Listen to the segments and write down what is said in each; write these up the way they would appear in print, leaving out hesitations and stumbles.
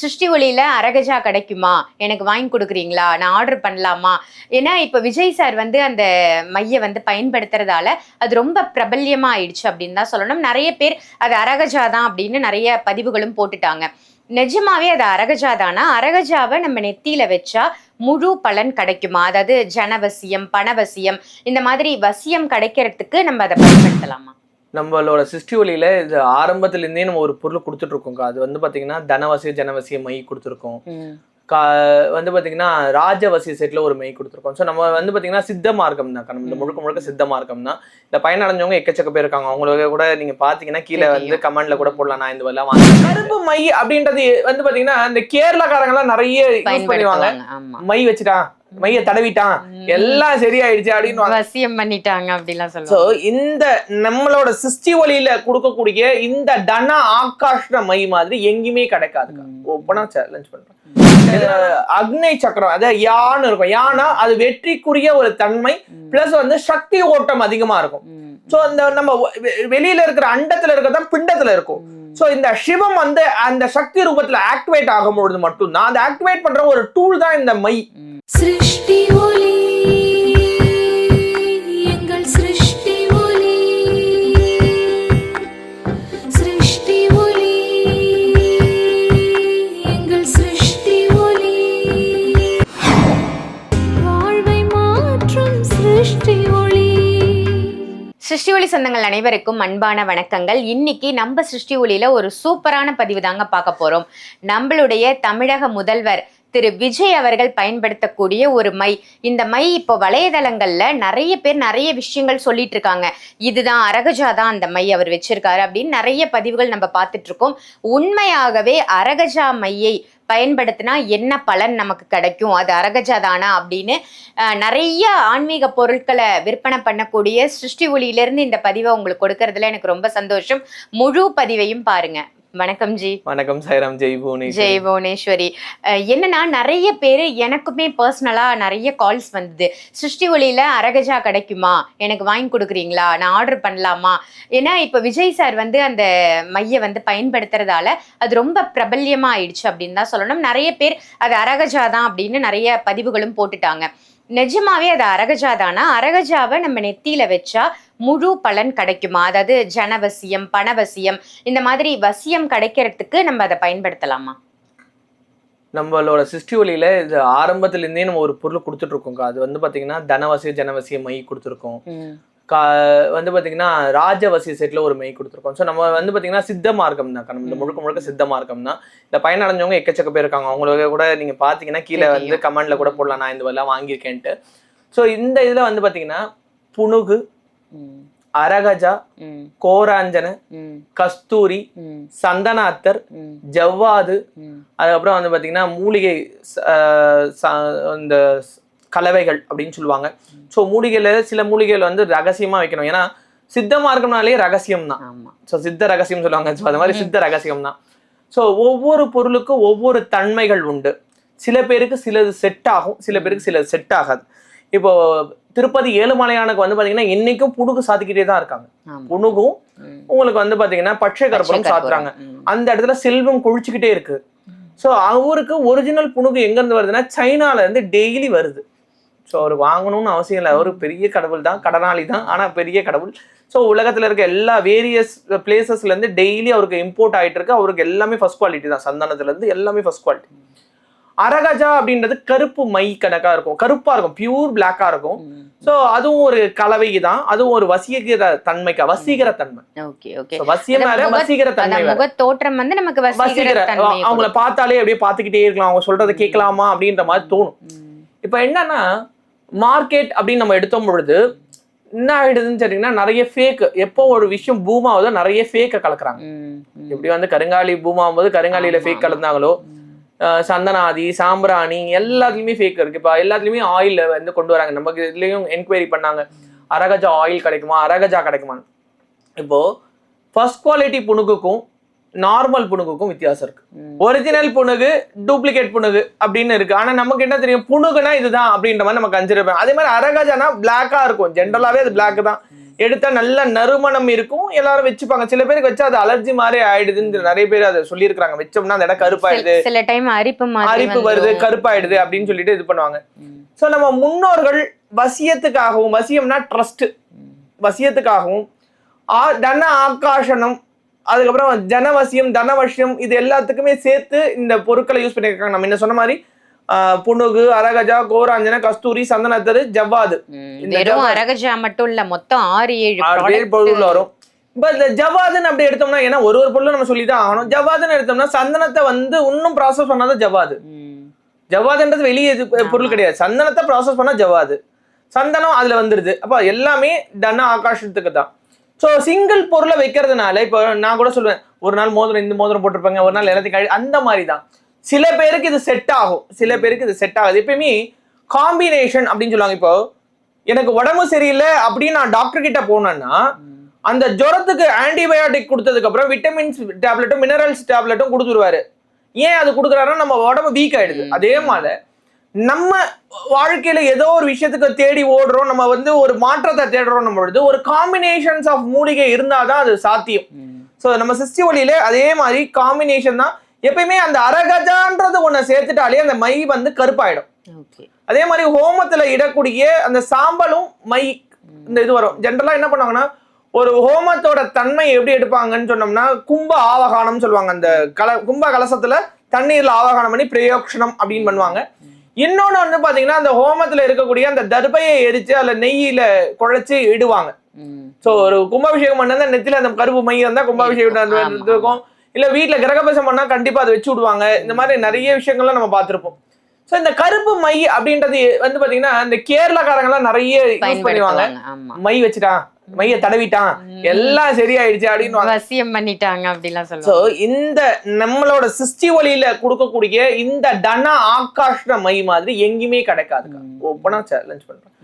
சிருஷ்டி ஒளியில அரகஜா கிடைக்குமா, எனக்கு வாங்கி கொடுக்குறீங்களா, நான் ஆர்டர் பண்ணலாமா? ஏன்னா இப்ப விஜய் சார் வந்து அந்த மைய வந்து பயன்படுத்துறதால அது ரொம்ப பிரபல்யமா ஆயிடுச்சு அப்படின்னு தான் சொல்லணும். நிறைய பேர் அது அரகஜா தான் அப்படின்னு நிறைய பதிவுகளும் போட்டுட்டாங்க. நிஜமாவே அது அரகஜா தானா? அரகஜாவை நம்ம நெத்தியில வச்சா முழு பலன் கிடைக்குமா? அதாவது ஜனவசியம், பணவசியம், இந்த மாதிரி வசியம் கிடைக்கிறதுக்கு நம்ம அதை பயன்படுத்தலாமா? நம்மளோட சிருஷ்டி ஒளியில இது ஆரம்பத்துல இருந்தே நம்ம ஒரு பொருள் கொடுத்துட்டு இருக்கோம். அது வந்து பாத்தீங்கன்னா தனவசிய ஜனவசிய மை கொடுத்துருக்கோம். வந்து பாத்தீங்கன்னா ராஜவசிய செட்ல ஒரு மை கொடுத்துருக்கோம். ஸோ நம்ம வந்து பாத்தீங்கன்னா சித்த மார்க்கம் தான், நம்ம முழுக்க முழுக்க சித்த மார்க்கம் தான். இந்த பயனடைஞ்சவங்க எக்கச்சக்க பேர் இருக்காங்க. அவங்களுக்கு கூட நீங்க பாத்தீங்கன்னா கீழே வந்து கமெண்ட்ல கூட போடலாம், நான் இந்த எல்லாம் வாங்க. கருப்பு மை அப்படின்றது வந்து பாத்தீங்கன்னா இந்த கேரளாக்காரங்க எல்லாம் நிறைய யூஸ் பண்ணுவாங்க. மை வச்சுட்டான், மைய தடவிட்டான், எல்லாம் சரியாயிடுச்சு அப்படின்னு வசியம் பண்ணிட்டாங்க அப்படிலாம் சொல்லுவாங்க. சோ இந்த நம்மளோட சிருஷ்டி ஒளியில கொடுக்கக்கூடிய இந்த தன ஆகாஷ்ட மை மாதிரி எங்கேயுமே கிடைக்காது. ஓப்பனா சேலஞ்ச் பண்றேன். அக்னி சக்கரம் அதாவது யானை இருக்கும். யானா அது வெற்றிக்குரிய ஒரு தன்மை, பிளஸ் வந்து சக்தி ஓட்டம் அதிகமா இருக்கும். சோ அந்த நம்ம வெளியில இருக்கிற அண்டத்துல இருக்கிறதா பிண்டத்துல இருக்கும். சோ இந்த சிவம் வந்து அந்த சக்தி ரூபத்துல ஆக்டிவேட் ஆகும்பொழுது மட்டும்தான் அந்த ஆக்டிவேட் பண்ற ஒரு டூல் தான் இந்த மை. சிருஷ்டி ஒளி எங்கள் சிருஷ்டி ஒளி, சிருஷ்டி ஒளி எங்கள் சிருஷ்டி ஒளி, வாழ்வை மாற்றும் சிருஷ்டி ஒளி. சிருஷ்டி ஒளி சொந்தங்கள் அனைவருக்கும் அன்பான வணக்கங்கள். இன்னைக்கு நம்ம சிருஷ்டி ஒளியில ஒரு சூப்பரான பதிவு தாங்க பார்க்க போறோம். நம்மளுடைய தமிழக முதல்வர் திரு விஜய் அவர்கள் பயன்படுத்தக்கூடிய ஒரு மை. இந்த மை இப்போ வலைதளங்கள்ல நிறைய பேர் நிறைய விஷயங்கள் சொல்லிட்டு இருக்காங்க. இதுதான் அரகஜா தான் அந்த மை அவர் வச்சிருக்காரு அப்படின்னு நிறைய பதிவுகள் நம்ம பார்த்துட்டு இருக்கோம். உண்மையாகவே அரகஜா மையை பயன்படுத்தினா என்ன பலன் நமக்கு கிடைக்கும், அது அரகஜா தானா அப்படின்னு நிறைய ஆன்மீக பொருட்களை விற்பனை பண்ணக்கூடிய சிருஷ்டி ஒளியிலிருந்து இந்த பதிவை உங்களுக்கு கொடுக்கறதுல எனக்கு ரொம்ப சந்தோஷம். முழு பதிவையும் பாருங்க. வணக்கம் ஜி. வணக்கம் சாய்ராம். ஜெய் புவனேஸ்வரி. என்னன்னா நிறைய பேர் எனக்குமே பர்சனலா நிறைய கால்ஸ் வந்தது. சிருஷ்டி ஒளியில அரகஜா கிடைக்குமா, எனக்கு வாங்கி கொடுக்குறீங்களா, நான் ஆர்டர் பண்ணலாமா? ஏன்னா இப்ப விஜய் சார் வந்து அந்த மைய வந்து பயன்படுத்துறதால அது ரொம்ப பிரபல்யமா ஆயிடுச்சு அப்படின்னு தான் சொல்லணும். நிறைய பேர் அது அரகஜா தான் அப்படின்னு நிறைய பதிவுகளும் போட்டுட்டாங்க. நிஜமாவே அது அரகஜா தானா? அரகஜாவை நம்ம நெத்தியில வச்சா முழு பலன் கிடைக்குமா? அதாவது ஜனவசியம், பணவசியம், இந்த மாதிரி வசியம் கிடைக்கிறதுக்கு நம்ம அதை பயன்படுத்தலாமா? நம்மளோட சிருஷ்டி ஒளியில இது ஆரம்பத்துல இருந்தே நம்ம ஒரு பொருள் கொடுத்துட்டு இருக்கோம். அது வந்து பாத்தீங்கன்னா தனவசிய ஜனவசிய மை கொடுத்துருக்கோம். வந்து பாத்தீங்கன்னா ராஜவசிய செட்ல ஒரு மை கொடுத்துருக்கோம். ஸோ நம்ம வந்து பாத்தீங்கன்னா சித்த மார்க்கம் தான், நம்ம முழுக்க முழுக்க சித்த மார்க்கம் தான். இந்த பயனடைஞ்சவங்க எக்கச்சக்க பேர் இருக்காங்க. அவங்களுக்கு கூட நீங்க பாத்தீங்கன்னா கீழே வந்து கமெண்ட்ல கூட போடலாம், நான் இந்த எல்லாம் வாங்கியிருக்கேன்ட்டு. ஸோ இந்த இதுல வந்து பாத்தீங்கன்னா புனுகு, அரகஜா, கோராஞ்சன, கஸ்தூரி, சந்தனாத்தர், ஜவ்வாது, அதுக்கப்புறம் வந்து பாத்தீங்கன்னா மூலிகை இந்த கலவைகள் அப்படின்னு சொல்லுவாங்க. ஸோ மூலிகையில சில மூலிகைகள் வந்து ரகசியமா வைக்கணும். ஏன்னா சித்த மார்க்கம்னாலே ரகசியம் தான். ஸோ சித்த ரகசியம் சொல்லுவாங்க. ஸோ அது மாதிரி சித்த ரகசியம் தான். ஸோ ஒவ்வொரு பொருளுக்கும் ஒவ்வொரு தன்மைகள் உண்டு. சில பேருக்கு சிலது செட் ஆகும், சில பேருக்கு சிலது செட் ஆகாது. இப்போ திருப்பதி ஏழுமலையானுக்கு வந்து பாத்தீங்கன்னா இன்னைக்கும் புணுகு சாத்திக்கிட்டே தான் இருக்காங்க. புணுகும் உங்களுக்கு வந்து பாத்தீங்கன்னா பச்சை கற்பூரம் சாத்துறாங்க. அந்த இடத்துல செல்வம் கொழிச்சுக்கிட்டே இருக்கு. ஸோ அவருக்கு ஒரிஜினல் புணுகு எங்க இருந்து வருதுன்னா சைனால இருந்து டெய்லி வருது. ஸோ அவர் வாங்கணும்னு அவசியம் இல்லை. அவரு பெரிய கடவுள் தான், கடனாளி தான், ஆனா பெரிய கடவுள். ஸோ உலகத்துல இருக்க எல்லா வேரியஸ் பிளேசஸ்ல இருந்து டெய்லி அவருக்கு இம்போர்ட் ஆயிட்டு இருக்கு. அவருக்கு எல்லாமே ஃபர்ஸ்ட் குவாலிட்டி தான். சந்தனத்துல இருந்து எல்லாமே ஃபர்ஸ்ட் குவாலிட்டி. அரகஜா அப்படின்றது கருப்பு மை கணக்கா இருக்கும், கருப்பா இருக்கும், பியூர் பிளாக்கா இருக்கும். சோ அதுவும் ஒரு கலவை தான், அதுவும் ஒரு வசீகர தன்மைக்கு வசீகர தன்மை. வசியம்னால வசீகர தன்மை, முக தோற்றம் வந்து நமக்கு வசீகர தன்மை. அவங்கள பார்த்தாலே அப்படியே பார்த்துக்கிட்டே இருக்கலாம், அவங்க சொல்றதை கேட்கலாமா அப்படின்ற மாதிரி தோணும். இப்ப என்னன்னா மார்க்கெட் அப்படின்னு நம்ம எடுத்தோம் பொழுது என்ன ஆயிடுதுன்னு சொன்னீங்கன்னா நிறைய ஃபேக். எப்போ ஒரு விஷயம் பூம் ஆகுதோ நிறைய ஃபேக்கை கலக்குறாங்க. எப்படி வந்து கருங்காலி பூம் ஆகும்போது கருங்காலியில ஃபேக் கலந்தாங்களோ, சந்தனாதி, சாம்பிராணி எல்லாத்துலயுமே ஃபேக் இருக்கு. இப்போ எல்லாத்துலயுமே ஆயில் வந்து கொண்டு வராங்க. நமக்கு இதுலயும் என்கொயரி பண்ணாங்க, அரகஜா ஆயில் கிடைக்குமா, அரகஜா கிடைக்குமான்னு. இப்போ ஃபர்ஸ்ட் குவாலிட்டி புணுகுக்கும் நார்மல் புணுகுக்கும் வித்தியாசம் இருக்கு. ஒரிஜினல் புணுகு, டூப்ளிகேட் புணுகு அப்படின்னு இருக்கு. ஆனா நமக்கு என்ன தெரியும், புணுகுனா இதுதான் அப்படின்ற மாதிரி நம்ம கன்சிடர் பண்ண. அதே மாதிரி அரகஜானா பிளாக்கா இருக்கும், ஜென்ரலாவே அது பிளாக் தான். எடுத்தா நல்ல நறுமணம் இருக்கும், எல்லாரும் வச்சுப்பாங்க. சில பேருக்கு வச்சா அது அலர்ஜி மாதிரி ஆயிடுதுன்னு நிறைய பேர் அதை சொல்லியிருக்காங்க. வச்சோம்னா அந்த இடம் கருப்பாயிடுது, சில டைம் அரிப்பு வருது, கருப்பாயிடுது அப்படின்னு சொல்லிட்டு இது பண்ணுவாங்க. சோ நம்ம முன்னோர்கள் வசியத்துக்காகவும், வசியம்னா ட்ரஸ்ட், வசியத்துக்காகவும் தன ஆகாஷனம், அதுக்கப்புறம் ஜனவசியம், தனவசியம், இது எல்லாத்துக்குமே சேர்த்து இந்த பொருட்களை யூஸ் பண்ணிருக்காங்க. நம்ம என்ன சொன்ன மாதிரி புனுகு, அரகஜா, கோராஞ்சன, கஸ்தூரி, சந்தனத்தரு, ஜவ்வாது. வெறும் அரகஜா மட்டும் இல்ல, மொத்தம் 6-7 பொருள் வரும். இப்ப இந்த ஜவ்வாதுன்னு அப்படி எடுத்தோம்னா, ஏன்னா ஒரு பொருளும் நம்ம சொல்லிதான் ஆகணும். ஜவ்வாதுன்னு எடுத்தோம்னா சந்தனத்தை வந்து இன்னும் ப்ராசஸ் பண்ணாதான் ஜவ்வாது. ஜவ்வாதுன்றது வெளியே பொருள் கிடையாது, சந்தனத்தை ப்ராசஸ் பண்ணா ஜவ்வாது. சந்தனம் அதுல வந்துருது. அப்ப எல்லாமே தன ஆகாசத்துக்கு தான். ஸோ சிங்கிள் பொருளை வைக்கிறதுனால, இப்போ நான் கூட சொல்லுவேன், ஒரு நாள் மோதிரம் இந்த மோதிரம் போட்டிருப்பாங்க, ஒரு நாள் எல்லாத்தையும் அந்த மாதிரி தான். சில பேருக்கு இது செட் ஆகும், சில பேருக்கு இது செட் ஆகுது. எப்பயுமே காம்பினேஷன் அப்படின்னு சொல்லுவாங்க. இப்போ எனக்கு உடம்பு சரியில்லை அப்படின்னு நான் டாக்டர் கிட்ட போனேன்னா, அந்த ஜுரத்துக்கு ஆன்டிபயோட்டிக் கொடுத்ததுக்கு அப்புறம் விட்டமின்ஸ் டேப்லெட்டும் மினரல்ஸ் டேப்லெட்டும் கொடுத்துருவாரு. ஏன் அது கொடுக்குறாருன்னா நம்ம உடம்பு வீக் ஆயிடுது. அதே மாதிரி நம்ம வாழ்க்கையில ஏதோ ஒரு விஷயத்துக்கு தேடி ஓடுறோம், நம்ம வந்து ஒரு மாற்றத்தை தேடுறோம் பொழுது ஒரு காம்பினேஷன்ஸ் ஆஃப் மூலிகை இருந்தாதான் அது சாத்தியம். ஸோ நம்ம சிஸ்டி ஒளியில அதே மாதிரி காம்பினேஷன் தான். எப்பயுமே அந்த அரகஜான்றது ஒண்ணு சேர்த்துட்டாலே அந்த மை வந்து கருப்பாயிடும். அதே மாதிரி ஹோமத்துல இடக்கூடிய அந்த சாம்பலும் மை இந்த இது வரும். ஜென்ரலா என்ன பண்ணுவாங்கன்னா, ஒரு ஹோமத்தோட தன்மை எப்படி எடுப்பாங்கன்னு சொன்னோம்னா, கும்ப ஆவகானம் சொல்லுவாங்க. அந்த கும்ப கலசத்துல தண்ணீர்ல ஆவகானம் பண்ணி பிரயோக்ஷனம் அப்படின்னு பண்ணுவாங்க. இன்னொன்னு வந்து பாத்தீங்கன்னா, அந்த ஹோமத்துல இருக்கக்கூடிய அந்த தர்பையை எரிச்சு அதுல நெய்யில குழைச்சு இடுவாங்க. சோ ஒரு கும்பாபிஷேகம் பண்ணா நெத்தில அந்த கருப்பு மை இருந்தா கும்பாபிஷேகம் இருக்கும். இல்ல வீட்டுல கிரகபேசம் பண்ணா கண்டிப்பா அதை வச்சு விடுவாங்க. இந்த மாதிரி நிறைய விஷயங்கள்லாம் நம்ம பார்த்திருப்போம். சோ இந்த கருப்பு மை அப்படின்றது வந்து பாத்தீங்கன்னா, இந்த கேரளாக்காரங்க எல்லாம் நிறைய யூஸ் பண்ணுவாங்க. மை வச்சுட்டான், மைய தடவிட்டான், எல்லாம் சரியாயிடுச்சு அப்படின்னு வசியம் பண்ணிட்டாங்க அப்படிலாம் சொல்லுவாங்க. சோ இந்த நம்மளோட சிஸ்டி ஒளியில கொடுக்கக்கூடிய இந்த தன ஆகாஷ்ட மை மாதிரி எங்கேயுமே கிடைக்காது. ஓப்பனா சேலஞ்ச் பண்றேன்.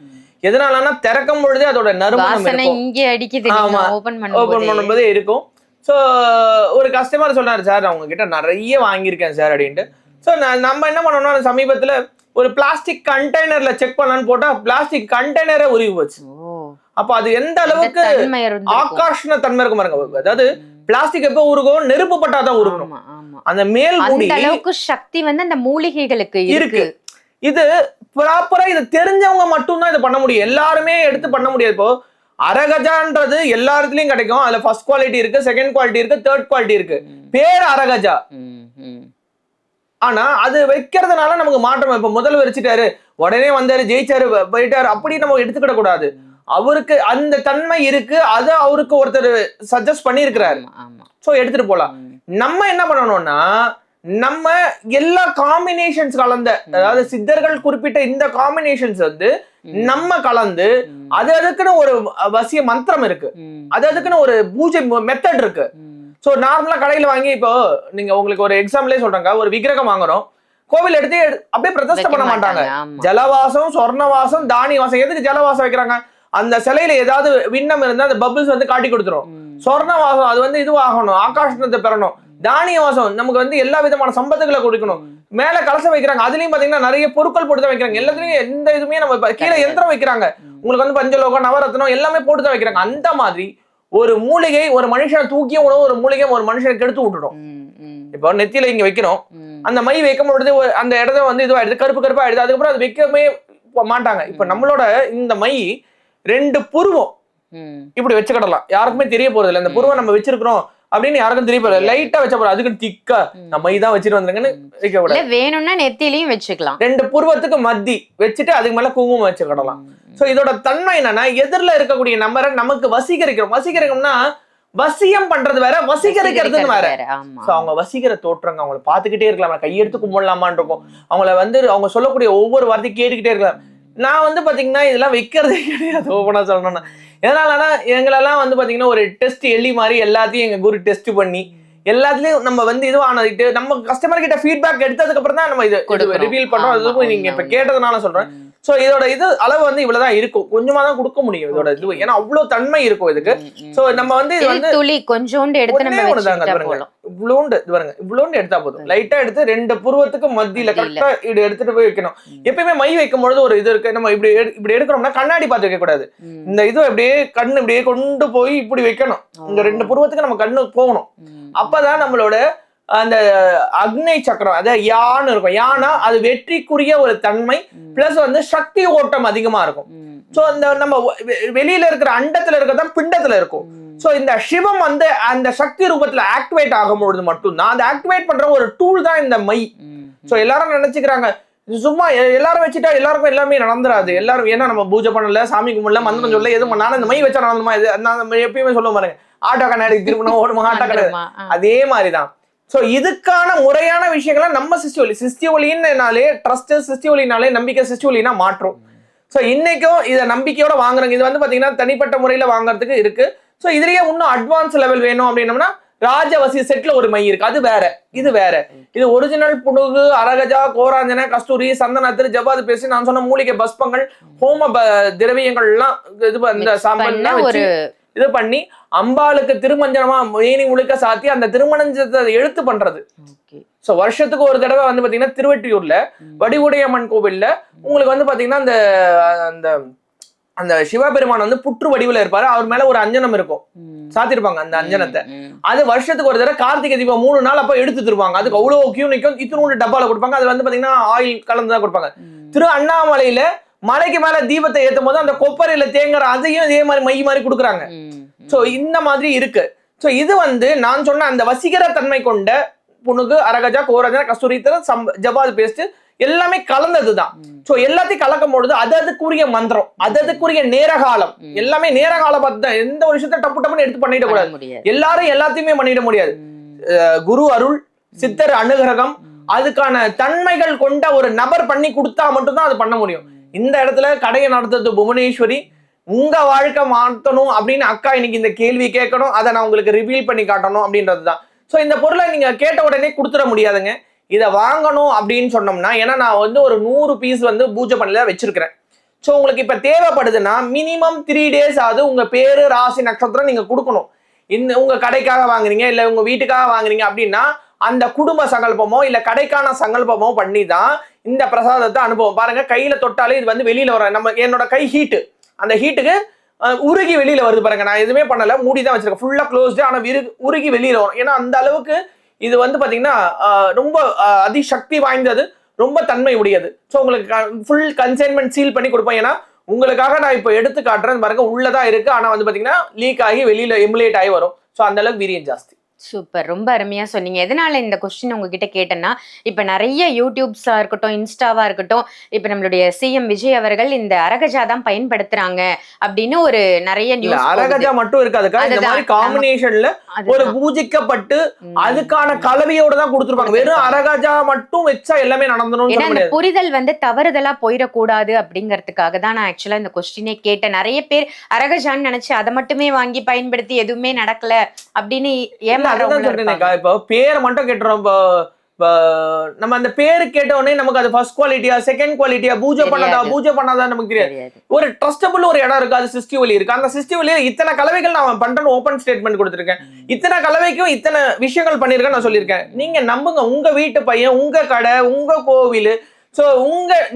எதனாலன்னா, திறக்கும் பொழுது அதோட நறுமணம் இங்கே அடிக்குது, ஓபன் பண்ணும்போது இருக்கும். சோ ஒரு கஸ்டமர் சொன்னாரு, சார் அவங்க கிட்ட நிறைய வாங்கியிருக்கேன் சார் அப்படின்ட்டு. சோ நம்ம என்ன பண்ணோம்னா, சமீபத்துல ஒரு பிளாஸ்டிக் கண்டெய்னர்ல செக் பண்ணலான்னு போட்டா பிளாஸ்டிக் கண்டெய்னரே உருவி போச்சு. அப்ப அது எந்த அளவுக்கு ஆகாஷ்ண தன்மை இருக்கும் பாருங்க. அதாவது பிளாஸ்டிக் எப்ப உருகும், நெருப்பு பட்டாதான் உருகணும். அந்த மேல் மூடி அளவுக்கு சக்தி வந்து அந்த மூலிகைகளுக்கு இருக்கு. இது ப்ராப்பரா இது தெரிஞ்சவங்க மட்டும்தான் இதை பண்ண முடியும். எல்லாருமே எடுத்து பண்ண முடியாது. இப்போ அரகஜான்றது எல்லா இடத்துலயும் கிடைக்கும். அதுல ஃபர்ஸ்ட் குவாலிட்டி இருக்கு, செகண்ட் குவாலிட்டி இருக்கு, தேர்ட் குவாலிட்டி இருக்கு. பேர் அரகஜா, ஆனா அது வைக்கிறதுனால நமக்கு மாற்றம். இப்ப முதல்ல வச்சுட்டாரு, உடனே வந்தாரு, ஜெயிச்சாரு, போயிட்டாரு, அப்படி நம்ம எடுத்துக்கிட கூடாது. அவருக்கு அந்த தன்மை இருக்கு, அது அவருக்கு ஒருத்தர் சஜஸ்ட் பண்ணியிருக்கிறாரு. சோ எடுத்துட்டு போலாம். நம்ம என்ன பண்ணணும்னா, நம்ம எல்லா காம்பினேஷன்ஸ் கலந்த, அதாவது சித்தர்கள் குறிப்பிட்ட இந்த காம்பினேஷன்ஸ் வந்து நம்ம கலந்து, அது அதுக்குன்னு ஒரு வசிய மந்திரம் இருக்கு, அது அதுக்குன்னு ஒரு பூஜை மெத்தட் இருக்கு. சோ நார்மலா கடையில வாங்கி, இப்போ நீங்க உங்களுக்கு ஒரு எக்ஸாம்பிளே சொல்றாங்க, ஒரு விக்கிரகம் வாங்குறோம், கோவில் எடுத்து அப்படியே பிரதிஷ்டை பண்ண மாட்டாங்க. ஜலவாசம், சொர்ணவாசம், தானி வாசம். எதுக்கு ஜலவாசம் வைக்கிறாங்க? அந்த சிலையில ஏதாவது விண்ணம் இருந்தா அந்த பபிள்ஸ் வந்து காட்டி கொடுத்துரும். சொர்ணவாசம் அது வந்து இதுவாகணும், ஆகாஷத்தை பெறணும். தானிய வாசம் நமக்கு வந்து எல்லா விதமான சம்பத்துகளை கொடுக்கணும். மேல கலசம் வைக்கிறாங்க, அதுலயும் பாத்தீங்கன்னா நிறைய பொருட்கள் போட்டுதான் வைக்கிறாங்க. எல்லாத்துலயும் எந்த இதுவுமே நம்ம கீழே யந்திரம் வைக்கிறாங்க, உங்களுக்கு வந்து பஞ்சலோகம், நவரத்னம் எல்லாமே போட்டுதான் வைக்கிறாங்க. அந்த மாதிரி ஒரு மூலிகை ஒரு மனுஷனை தூக்கிய உணவு, ஒரு மூலிகை ஒரு மனுஷனுக்கு எடுத்து விட்டுடும். இப்போ நெத்தியில இங்க வைக்கிறோம், அந்த மை வைக்கும் பொழுது அந்த இடத்த வந்து இதுவாயிடுது, கருப்பு கருப்பா ஆயிடுது. அதுக்கப்புறம் அது வைக்கவே மாட்டாங்க. இப்ப நம்மளோட இந்த மை 2 புருவம் இப்படி வச்சுக்கிடலாம், யாருக்குமே தெரிய போறது இல்லை. இந்த புருவம் நம்ம வச்சிருக்கிறோம் அப்படின்னு யாருக்கும் தெரிய போறது. லைட்டா வச்ச போற, அதுக்கு திக்கா நம்ம மைதான் வச்சுட்டு வந்துருங்கன்னு வைக்க கூடாது. வேணும்னா நெத்திலையும் வச்சுக்கலாம். 2 புருவத்துக்கு மத்தி வச்சுட்டு அதுக்கு மேல குங்குமம் வச்சுக்கிடலாம். சோ இதோட தன்மை என்னன்னா, எதிரில இருக்கக்கூடிய நம்பரை நமக்கு வசீகரிக்கிறோம். வசீகரிக்கணும்னா வசியம் பண்றது வேற, வசீகரிக்கிறது வேற. சோ அவங்க வசீகர தோற்றங்க, அவங்களை பாத்துக்கிட்டே இருக்கலாம், கையெடுத்து கும்பிடலாமான் இருக்கும். அவங்கள வந்து அவங்க சொல்லக்கூடிய ஒவ்வொரு வார்த்தையும் கேட்டுக்கிட்டே இருக்கலாம். நான் வந்து பாத்தீங்கன்னா இதெல்லாம் வைக்கிறதே கிடையாது, ஓப்பனா சொல்லணும்னா. எதனாலனா எங்களெல்லாம் வந்து பாத்தீங்கன்னா ஒரு டெஸ்ட் எலி மாதிரி எல்லாத்தையும் எங்க குரு டெஸ்ட் பண்ணி எல்லாத்துலயும் நம்ம வந்து இதுவானது, நம்ம கஸ்டமர் கிட்ட ஃபீட்பேக் எடுத்ததுக்கு அப்புறம் தான் நம்ம இது ரிவீல் பண்றோம். அதுவும் நீங்க இப்ப கேட்டதுனால சொல்றேன். சோ இதோட இது அளவு வந்து இவ்வளவுதான் இருக்கும், கொஞ்சமா தான் கொடுக்க முடியும் இதோட இது, ஏன்னா அவ்வளவு தன்மை இருக்கும் இதுக்கு. சோ நம்ம வந்து இது வந்து துளி கொஞ்சோண்டு எடுத்து நம்ம வச்சுக்கிட்டா போதும். இவ்வளோண்டு இது பாருங்க, இவ்வளோண்டு எடுத்தா போதும். லைட்டா எடுத்து 2 புருவத்துக்கு மத்தியில கரெக்டா இப்படி எடுத்துட்டு போய் வைக்கணும். எப்பயுமே மை வைக்கும் பொழுது ஒரு இது இருக்கு, நம்ம இப்படி எடுக்கிறோம்னா கண்ணாடி பார்த்து வைக்க கூடாது. இந்த இது அப்படியே கண்ணு இப்படியே கொண்டு போய் இப்படி வைக்கணும். இந்த 2 புருவத்துக்கு நம்ம கண்ணு போகணும். அப்பதான் நம்மளோட அந்த அக்னி சக்கரம், அதாவது யான்னு இருக்கும். யானா அது வெற்றிக்குரிய ஒரு தன்மை, பிளஸ் வந்து சக்தி ஓட்டம் அதிகமா இருக்கும். சோ அந்த நம்ம வெளியில இருக்கிற அண்டத்துல இருக்கிறதான் பிண்டத்துல இருக்கும். சோ இந்த சிவம் வந்து அந்த சக்தி ரூபத்துல ஆக்டிவேட் ஆகும்பொழுது மட்டும்தான், அந்த ஆக்டிவேட் பண்ற ஒரு டூல் தான் இந்த மை. சோ எல்லாரும் நினைச்சுக்கிறாங்க சும்மா எல்லாரும் வச்சுட்டா எல்லாருக்கும் எல்லாமே நடந்துராது. எல்லாரும் ஏன்னா நம்ம பூஜை பண்ணல, சாமி கும்பிடல, மந்திரம் சொல்ல, எதுவும் பண்ணாலும் இந்த மை வச்சா நடந்துமா? இது நான் எப்பயுமே சொல்ல பாருங்க, ஆட்டோ கண்ணாடி திருப்பணும் ஓடுமா, ஆட்டோ கிடையாது. அதே மாதிரிதான். சோ இதுக்கான முறையான விஷயங்களை நம்ம சிருஷ்டி ஒளினாலே ட்ரஸ்ட், சிருஷ்டி ஒளினாலே நம்பிக்கை, சிருஷ்டி ஒளினா மாற்றும். சோ இன்னைக்கும் இதை நம்பிக்கையோட வாங்குறாங்க. இது வந்து பாத்தீங்கன்னா தனிப்பட்ட முறையில வாங்குறதுக்கு இருக்கு. சோ இதுலயே இன்னும் அட்வான்ஸ் லெவல் வேணும் அப்படின்னம்னா ராஜவசி செட்ல ஒரு மை இருக்கு, அது வேற, இது வேற. இது ஒரிஜினல் புனுகு, அரகஜா, கோராஞ்சன, கஸ்தூரி, சந்தனத்திரு, ஜபாது பேசி நான் சொன்ன மூலிகை பஸ்பங்கள், ஹோம திரவியங்கள் எல்லாம் இது இந்த சாம்பல்லாம் வச்சு இது பண்ணி அம்பாளுக்கு திருமஞ்சனமா மேனி முழுக்க சாத்தி அந்த திருமணத்தை எழுத்து பண்றது. சோ வருஷத்துக்கு ஒரு தடவை வந்து பாத்தீங்கன்னா திருவெற்றியூர்ல வடிவுடையம்மன் கோவில்ல உங்களுக்கு வந்து பாத்தீங்கன்னா அந்த அந்த அந்த சிவபெருமான் வந்து புற்று வடிவுல இருப்பாரு. அவர் மேல ஒரு அஞ்சனம் இருக்கும், சாத்திருப்பாங்க அந்த அஞ்சனத்தை. அது வருஷத்துக்கு ஒரு தடவை கார்த்திகை தீபம் 3 நாள் அப்ப எடுத்து தருவாங்க. அதுக்கு அவ்வளவு கியூ நிக்கும், இத்தினூண்டு டப்பால கொடுப்பாங்க. அது வந்து பாத்தீங்கன்னா ஆயில் கலந்துதான் கொடுப்பாங்க. திரு அண்ணாமலையில மலைக்கு மேல தீபத்தை ஏத்தும் போது அந்த கொப்பரையில தேங்குற அதையும் இதே மாதிரி மை மாதிரி கொடுக்குறாங்க. சோ இந்த மாதிரி இருக்கு. சோ இது வந்து நான் சொன்ன அந்த வசீகர தன்மை கொண்ட புனுகு, அரகஜா, கோரஜா, கஸ்தூரி, ஜபாது பேஸ்ட் எல்லாமே கலந்ததுதான். சோ எல்லாத்தையும் கலக்கும் பொழுது அதுக்குரிய மந்திரம், அதுக்குரிய நேரகாலம், எல்லாமே நேரகாலம் பார்த்து எந்த ஒரு விஷயத்த டப்பு டப்புன்னு எடுத்து பண்ணிட கூடாது. எல்லாரும் எல்லாத்தையுமே பண்ணிட முடியாது. குரு அருள், சித்தர் அனுகிரகம், அதுக்கான தன்மைகள் கொண்ட ஒரு நபர் பண்ணி கொடுத்தா மட்டும்தான் அது பண்ண முடியும். இந்த இடத்துல கடையை நடத்துறது புவனேஸ்வரி. உங்க வாழ்க்கை மாற்றணும் அப்படின்னு அக்கா இன்னைக்கு இந்த கேள்வி கேட்கணும், அதை நான் உங்களுக்கு ரிவீல் பண்ணி காட்டணும் அப்படின்றதுதான். சோ இந்த பொருளை நீங்க கேட்ட உடனே கொடுத்துட முடியாதுங்க. இதை வாங்கணும் அப்படின்னு சொன்னோம்னா, ஏன்னா நான் வந்து ஒரு 100 பீஸ் வந்து பூஜை பண்ணல வச்சிருக்கிறேன். சோ உங்களுக்கு இப்ப தேவைப்படுதுன்னா மினிமம் 3 days ஆகுது உங்க பேரு, ராசி, நட்சத்திரம் நீங்க கொடுக்கணும். உங்க கடைக்காக வாங்குறீங்க இல்ல உங்க வீட்டுக்காக வாங்குறீங்க அப்படின்னா அந்த குடும்ப சங்கல்பமோ இல்ல கடைக்கான சங்கல்பமோ பண்ணி தான் இந்த பிரசாதத்தை அனுபவம். பாருங்க, கையில தொட்டாலே இது வந்து வெளியில வர, நம்ம என்னோட கை ஹீட்டு, அந்த ஹீட்டுக்கு உருகி வெளியில வருது பாருங்க. நான் எதுவுமே பண்ணல, மூடி தான் வச்சிருக்கேன், ஃபுல்லா க்ளோஸ்டு. ஆனா உருகி வெளியில வரும். ஏன்னா அந்த அளவுக்கு இது வந்து பாத்தீங்கன்னா ரொம்ப அதிசக்தி வாய்ந்தது, ரொம்ப தன்மை உடையது. ஸோ உங்களுக்கு ஃபுல் கன்சைன்மெண்ட் சீல் பண்ணி கொடுப்பேன். ஏன்னா உங்களுக்காக நான் இப்போ எடுத்து காட்டுறேன் பாருங்க, உள்ளதான் இருக்கு. ஆனா வந்து பாத்தீங்கன்னா லீக் ஆகி வெளியில எமுலேட் ஆகி வரும். ஸோ அந்த அளவுக்கு வீரியம் ஜாஸ்தி. சூப்பர், ரொம்ப அருமையா சொன்னீங்க. எதனால இந்த கொஸ்டின் உங்ககிட்ட கேட்டேன்னா, இப்ப நிறைய யூடியூப்ஸா இருக்கட்டும், இன்ஸ்டாவா இருக்கட்டும், இப்ப நம்மளுடைய சிஎம் விஜய் அவர்கள் இந்த அரகஜா தான் பயன்படுத்துறாங்க அப்படின்னு ஒரு நிறைய நியூஸ். அரகஜா மட்டும் இருக்காதுக்கா, இந்த மாதிரி காம்பினேஷன்ல ஒரு பூஜிக்கப்பட்டு அதுக்கான கலவையோட தான் கொடுத்துருப்பாங்க. வெறும் அரகஜா மட்டும் வச்சா எல்லாமே நடந்துரும். ஏன்னா அந்த புரிதல் வந்து தவறுதலா போயிடக்கூடாது அப்படிங்கறதுக்காக தான் நான் ஆக்சுவலா இந்த கொஸ்டினே கேட்டேன். நிறைய பேர் அரகஜான்னு நினைச்சு அதை மட்டுமே வாங்கி பயன்படுத்தி எதுவுமே நடக்கல அப்படின்னு இப்போ பேரை மட்டும் கேட்டுறோம். நம்ம அந்த பேரு கேட்ட உடனே நமக்கு அது ஃபர்ஸ்ட் குவாலிட்டியா செகண்ட் குவாலிட்டியா பூஜை பண்ணாதா நமக்கு தெரியாது. ஒரு ட்ரஸ்டபிள் ஒரு இடம் இருக்கு, அது சிருஷ்டி ஒளி இருக்கு. அந்த சிருஷ்டி ஒளியில இத்தனை கலவைகள் நான் பண்றேன்னு ஓபன் ஸ்டேட்மெண்ட் கொடுத்துருக்கேன். இத்தனை கலவைக்கும் இத்தனை விஷயங்கள் பண்ணிருக்கேன் நான் சொல்லியிருக்கேன். நீங்க நம்புங்க, உங்க வீட்டு பையன், உங்க கடை, உங்க கோவில், சோ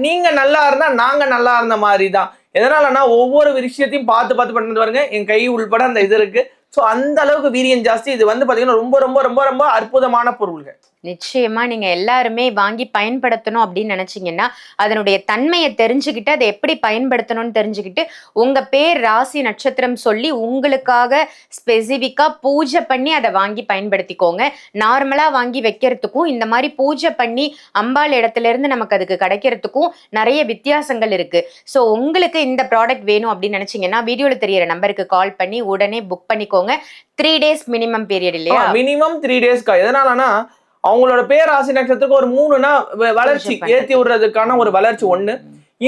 நீங்க நல்லா இருந்தா நாங்க நல்லா இருந்த மாதிரி தான். எதனாலன்னா ஒவ்வொரு விஷயத்தையும் பார்த்து பண்ணது பாருங்க, என் கை உள்பட அந்த இது இருக்கு. சோ அந்த அளவுக்கு வீரியம் ஜாஸ்தி. இது வந்து பாத்தீங்கன்னா ரொம்ப ரொம்ப ரொம்ப ரொம்ப அற்புதமான பொருள்கள். நிச்சயமா நீங்க எல்லாருமே வாங்கி பயன்படுத்தணும் அப்படின்னு நினைச்சீங்கன்னா அதனுடைய தன்மையை தெரிஞ்சுக்கிட்டு அதை எப்படி பயன்படுத்தணும்னு தெரிஞ்சுக்கிட்டு உங்க பேர், ராசி, நட்சத்திரம் சொல்லி உங்களுக்காக ஸ்பெசிபிக்கா பூஜை பண்ணி அதை வாங்கி பயன்படுத்திக்கோங்க. நார்மலா வாங்கி வைக்கிறதுக்கும் இந்த மாதிரி பூஜை பண்ணி அம்பாள் இடத்துல இருந்து நமக்கு அதுக்கு கிடைக்கிறதுக்கும் நிறைய வித்தியாசங்கள் இருக்கு. ஸோ உங்களுக்கு இந்த ப்ராடக்ட் வேணும் அப்படின்னு நினைச்சீங்கன்னா வீடியோல தெரியற நம்பருக்கு கால் பண்ணி உடனே புக் பண்ணிக்கோங்க. 3 days மினிமம் பீரியட் இல்லையா? Minimum 3 days. எதனாலனா அவங்களோட பேராசி நட்சத்திரத்துக்கு ஒரு 3 வளர்ச்சி ஏத்தி விடுறதுக்கான ஒரு வளர்ச்சி ஒண்ணு.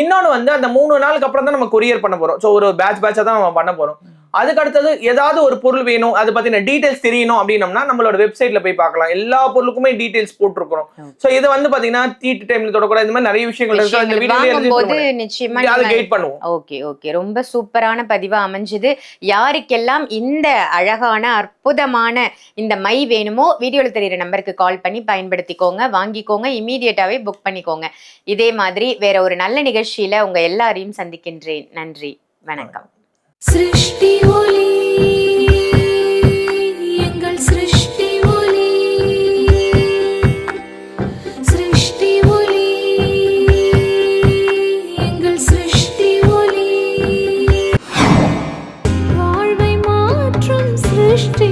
இன்னொன்னு வந்து அந்த 3 நாளுக்கு அப்புறம் தான் நம்ம கொரியர் பண்ண போறோம். ஸோ ஒரு பேட்சா தான் நம்ம பண்ண போறோம். அதுக்கு அடுத்தது ஏதாவது ஒரு பொருள் வேணும், அதை பத்தின டீடைல்ஸ் தெரியணும் அப்படின்னம்னா நம்மளோட வெப்சைட்ல போய் பார்க்கலாம். எல்லா பொருளுக்குமே டீடைல்ஸ் போட்டிருக்கிறோம். சோ இது வந்து பாத்தீங்கன்னா தீட்டு டைம்ல தொடக்கூடாது, இந்த மாதிரி நிறைய விஷயங்கள் இருக்கு. இந்த வாங்கும்போது வீடியோல நிச்சயமா அதை கைட் பண்ணுவோம். ஓகே ஓகே, ரொம்ப சூப்பரான பதிவா அமைஞ்சது. யாருக்கெல்லாம் இந்த அழகான அற்புதமான இந்த மை வேணுமோ வீடியோல தெரியுற நம்பருக்கு கால் பண்ணி பயன்படுத்திக்கோங்க, வாங்கிக்கோங்க, இமீடியட்டாவே புக் பண்ணிக்கோங்க. இதே மாதிரி வேற ஒரு நல்ல நிகழ்ச்சியில உங்க எல்லாரையும் சந்திக்கின்றேன். நன்றி, வணக்கம். சிருஷ்டி ஒளி, எங்கள் சிருஷ்டி ஒளி, சிருஷ்டி ஒளி, எங்கள் சிருஷ்டி ஒளி, வாழ்வை மாற்றும் சிருஷ்டி